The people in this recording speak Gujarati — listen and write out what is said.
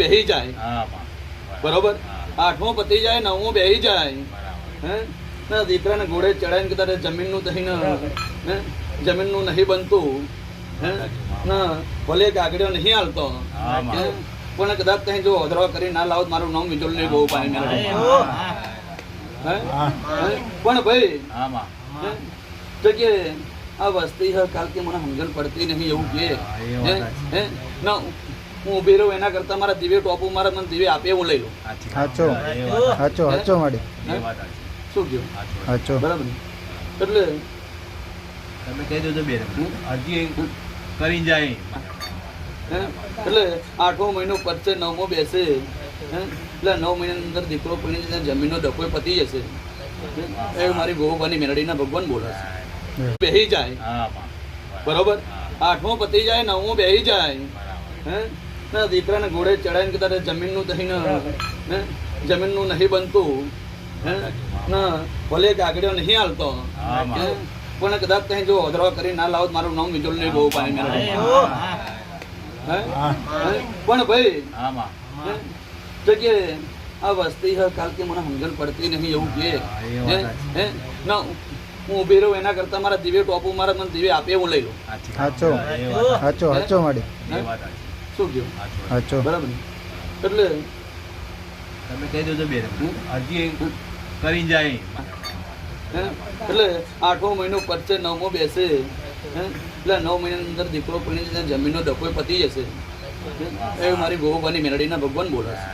બેહી જાય, બરોબર, આઠમો પતી જાય, નવમો બેહી જાય, હે ના દીકરાને ઘોડે ચડાવીને કે તારે જમીનનું થઈને હે જમીનનું નહીં બનતું, હે ના ભલે ગાગડીઓ નહીં હાલતો, પણ કદાચ કઈ જો અધરવા કરી ના લાવો મારું નામ વિજોલ નહીં બહુ પાણી પણ ભાઈ તો કે આ વસ્તી હ કાલ કે મને સમજણ પડતી નહીં એવું કે હે ના હું ઉભી રહું એના કરતા મારા દિવ્ય ટોપું મારા મને દિવ્ય આપે હું લઈ લઉં. સાચો સાચો સાચો માડી શું કહ્યું? સાચો બરાબર. એટલે તમે કહી દેજો બે હજી કરી જાય એટલે 8મો મહિનો પતશે, 9મો બેસે, એટલે 9 મહિનાની અંદર દીકરો પડી જમીનનો ડખો પતી જશે. એ મારી ગોવાની મેરડીના ભગવાન બોલે છે. બેહી જાય, બરોબર, 8મો પતી જાય, 9મો બેહી જાય, હે ના દીકરાને ઘોડે ચડાવીને કે તારે જમીનનું થઈને હે જમીનનું નહીં બનતું, હે ના ભલે ગાગડીઓ નહીં હાલતો, પણ કદાચ કઈ જો અધરવા કરી ના લાવો મારું નામ વિજોલ નહીં બહુ પાણી પણ ભાઈ તો કે આ વસ્તી હ કાલ કે મને સમજણ પડતી નહીં એવું કે હે ના હું ઉભી રહું એના કરતા મારા દિવ્ય ટોપું મારા મને દિવ્ય આપે હું લઈ લઉં. સાચો સાચો સાચો માડી શું કહ્યું? સાચો બરાબર. એટલે તમે કહી દેજો બે હજી કરી જાય એટલે 8મો મહિનો પતશે, 9મો બેસે, એટલે 9 મહિનાની અંદર દીકરો પડી જમીનનો ડખો પતી જશે. એ મારી ગોવાની મેરડીના ભગવાન બોલે છે.